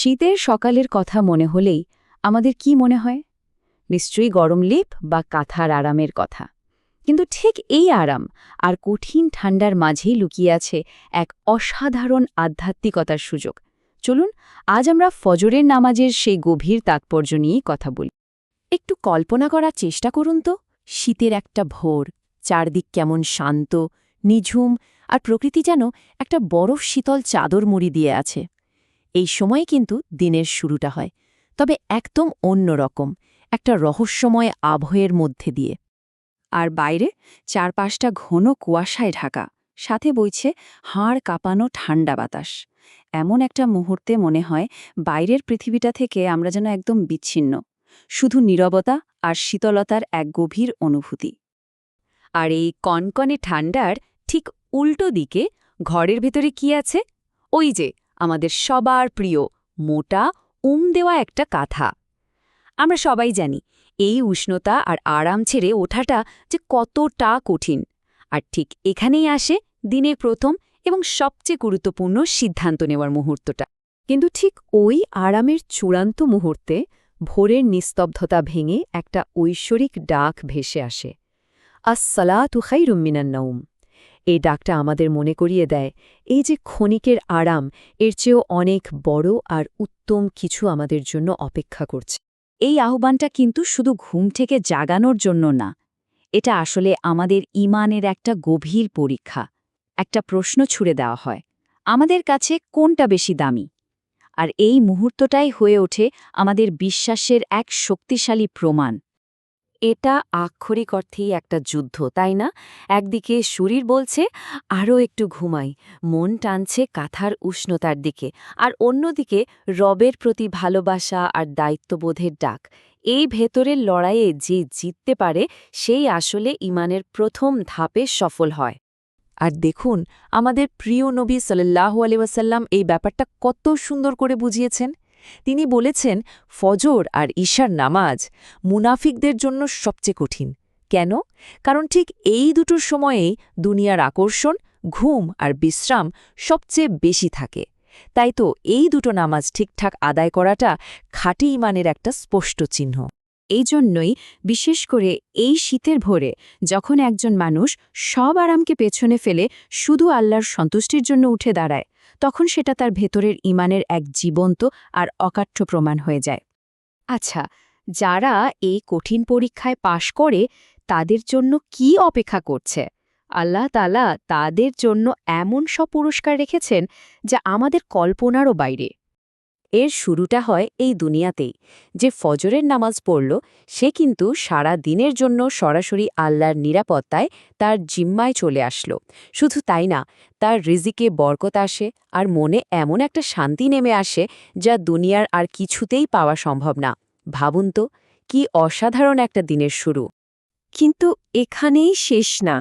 শীতের সকালের কথা মনে হলেই আমাদের কি মনে হয়? নিশ্চয়ই গরম লেপ বা কাঁথার আরামের কথা। কিন্তু ঠিক এই আরাম আর কঠিন ঠান্ডার মাঝেই লুকিয়ে আছে এক অসাধারণ আধ্যাত্মিকতার সুযোগ। চলুন আজ আমরা ফজরের নামাজের সেই গভীর তাৎপর্য নিয়েই কথা বলি। একটু কল্পনা করার চেষ্টা করুন তো, শীতের একটা ভোর, চারদিক কেমন শান্ত, নিঝুম, আর প্রকৃতি যেন একটা বরফ শীতল চাদর মুড়ি দিয়ে আছে। এই সময় কিন্তু দিনের শুরুটা হয়, তবে একদম অন্যরকম, একটা রহস্যময় আবহের মধ্যে দিয়ে। আর বাইরে চারপাশটা ঘন কুয়াশায় ঢাকা, সাথে বইছে হাড় কাঁপানো ঠান্ডা বাতাস। এমন একটা মুহূর্তে মনে হয় বাইরের পৃথিবীটা থেকে আমরা যেন একদম বিচ্ছিন্ন, শুধু নীরবতা আর শীতলতার এক গভীর অনুভূতি। আর এই কনকনে ঠান্ডার ঠিক উল্টো দিকে ঘরের ভেতরে কি আছে? ওই যে আমাদের সবার প্রিয় মোটা দেওয়া একটা কাঁথা। আমরা সবাই জানি এই উষ্ণতা আর আরাম ছেড়ে ওঠাটা যে কতটা কঠিন। আর ঠিক এখানেই আসে দিনের প্রথম এবং সবচেয়ে গুরুত্বপূর্ণ সিদ্ধান্ত নেওয়ার মুহূর্তটা। কিন্তু ঠিক ওই আরামের চূড়ান্ত মুহূর্তে ভোরের নিস্তব্ধতা ভেঙে একটা ঐশ্বরিক ডাক ভেসে আসে, আস-সালাতু খায়রুম মিনান নাওম। এই ডাকটা আমাদের মনে করিয়ে দেয় এই যে ক্ষণিকের আরাম, এর চেয়েও অনেক বড় আর উত্তম কিছু আমাদের জন্য অপেক্ষা করছে। এই আহ্বানটা কিন্তু শুধু ঘুম থেকে জাগানোর জন্য না, এটা আসলে আমাদের ঈমানের একটা গভীর পরীক্ষা। একটা প্রশ্ন ছুড়ে দেওয়া হয়, আমাদের কাছে কোনটা বেশি দামি? আর এই মুহূর্তটাই হয়ে ওঠে আমাদের বিশ্বাসের এক শক্তিশালী প্রমাণ। এটা আক্ষরিক অর্থেই একটা যুদ্ধ, তাই না? একদিকে শরীর বলছে আরও একটু ঘুমাই, মন টানছে কাঁথার উষ্ণতার দিকে, আর অন্যদিকে রবের প্রতি ভালোবাসা আর দায়িত্ববোধের ডাক। এই ভেতরের লড়াইয়ে যে জিততে পারে সেই আসলে ঈমানের প্রথম ধাপে সফল হয়। আর দেখুন, আমাদের প্রিয় নবী সাল্লাল্লাহু আলাইহি ওয়াসাল্লাম এই ব্যাপারটা কত সুন্দর করে বুঝিয়েছেন। তিনি বলেছেন, ফজর আর ঈশার নামাজ মুনাফিকদের জন্য সবচেয়ে কঠিন। কেন? কারণ ঠিক এই দুটোর সময়েই দুনিয়ার আকর্ষণ, ঘুম আর বিশ্রাম সবচেয়ে বেশি থাকে। তাই তো এই দুটো নামাজ ঠিকঠাক আদায় করাটা খাঁটি ঈমানের একটা স্পষ্ট চিহ্ন। এই জন্যই বিশেষ করে এই শীতের ভোরে যখন একজন মানুষ সব আরামকে পেছনে ফেলে শুধু আল্লাহর সন্তুষ্টির জন্য উঠে দাঁড়ায়, তখন সেটা তার ভেতরের ঈমানের এক জীবন্ত আর অকাঠ্য প্রমাণ হয়ে যায়। আচ্ছা, যারা এই কঠিন পরীক্ষায় পাশ করে তাদের জন্য কি অপেক্ষা করছে? আল্লাহ তাআলা তাদের জন্য এমন সব পুরস্কার রেখেছেন যা আমাদের কল্পনারও বাইরে। এর শুরুটা হয় এই দুনিয়াতেই। যে ফজরের নামাজ পড়ল সে কিন্তু সারা দিনের জন্য সরাসরি আল্লাহর নিরাপত্তায় তার জিম্মায় চলে আসলো। শুধু তাই না, তার রিজিকে বরকত আসে আর মনে এমন একটা শান্তি নেমে আসে যা দুনিয়ার আর কিছুতেই পাওয়া সম্ভব না। ভাবুন তো, কি অসাধারণ একটা দিনের শুরু। কিন্তু এখানেই শেষ না।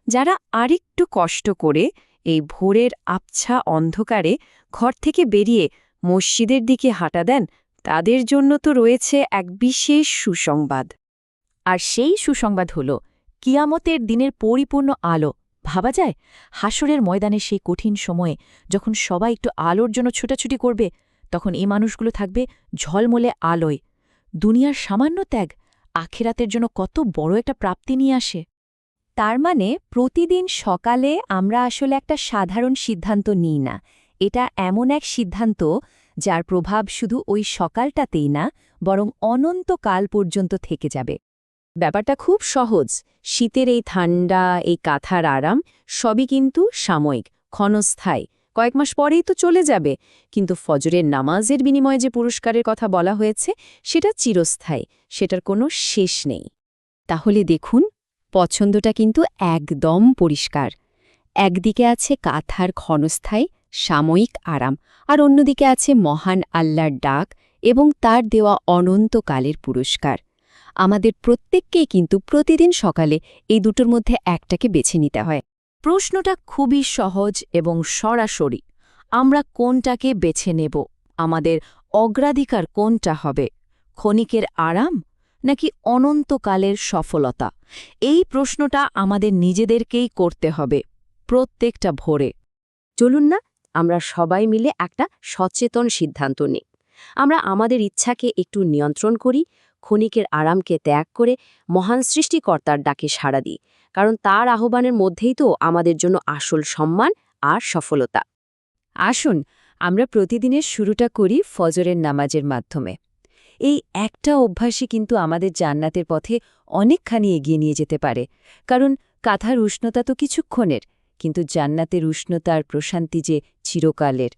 যারা আরেকটু কষ্ট করে এই ভোরের আবছা অন্ধকারে ঘর থেকে বেরিয়ে মসজিদের দিকে হাঁটা দেন, তাদের জন্য তো রয়েছে এক বিশেষ সুসংবাদ। আর সেই সুসংবাদ হল কিয়ামতের দিনের পরিপূর্ণ আলো। ভাবা যায়, হাসরের ময়দানে সেই কঠিন সময়ে যখন সবাই একটু আলোর জন্য ছুটাছুটি করবে, তখন এই মানুষগুলো থাকবে ঝলমলে আলোয়। দুনিয়ার সামান্য ত্যাগ আখিরাতের জন্য কত বড় একটা প্রাপ্তি নিয়ে আসে। তার মানে প্রতিদিন সকালে আমরা আসলে একটা সাধারণ সিদ্ধান্ত নিই না, এটা এমন এক সিদ্ধান্ত যার প্রভাব শুধু ওই সকালটাতেই না, বরং অনন্তকাল পর্যন্ত থেকে যাবে। ব্যাপারটা খুব সহজ। শীতের এই ঠান্ডা, এই কাঁথার আরাম সবই কিন্তু সাময়িক, ক্ষণস্থায়ী, কয়েক মাস পরেই তো চলে যাবে। কিন্তু ফজরের নামাজের বিনিময়ে যে পুরস্কারের কথা বলা হয়েছে সেটা চিরস্থায়ী, সেটার কোনো শেষ নেই। তাহলে দেখুন, পছন্দটা কিন্তু একদম পরিষ্কার। একদিকে আছে কাঁথার ক্ষণস্থায়ী সাময়িক আরাম, আর অন্যদিকে আছে মহান আল্লাহর ডাক এবং তার দেওয়া অনন্তকালের পুরস্কার। আমাদের প্রত্যেককেই কিন্তু প্রতিদিন সকালে এই দুটোর মধ্যে একটাকে বেছে নিতে হয়। প্রশ্নটা খুবই সহজ এবং সরাসরি। আমরা কোনটাকে বেছে নেব? আমাদের অগ্রাধিকার কোনটা হবে? ক্ষণিকের আরাম নাকি অনন্তকালের সফলতা? এই প্রশ্নটা আমাদের নিজেদেরকেই করতে হবে প্রত্যেকটা ভোরে। চলুন না, আমরা সবাই মিলে একটা সচেতন সিদ্ধান্ত নিই। আমরা আমাদের ইচ্ছাকে একটু নিয়ন্ত্রণ করি, ক্ষণিকের আরামকে ত্যাগ করে মহান সৃষ্টিকর্তার ডাকে সাড়া দিই, কারণ তার আহ্বানের মধ্যেই তো আমাদের জন্য আসল সম্মান আর সফলতা। আসুন আমরা প্রতিদিনের শুরুটা করি ফজরের নামাজের মাধ্যমে। এই একটা অভ্যাসই কিন্তু আমাদের জান্নাতের পথে অনেকখানি এগিয়ে নিয়ে যেতে পারে, কারণ কাঁথার উষ্ণতা তো কিছুক্ষণের, কিন্তু জান্নাতের উষ্ণতা আর প্রশান্তি যে চিরকালের।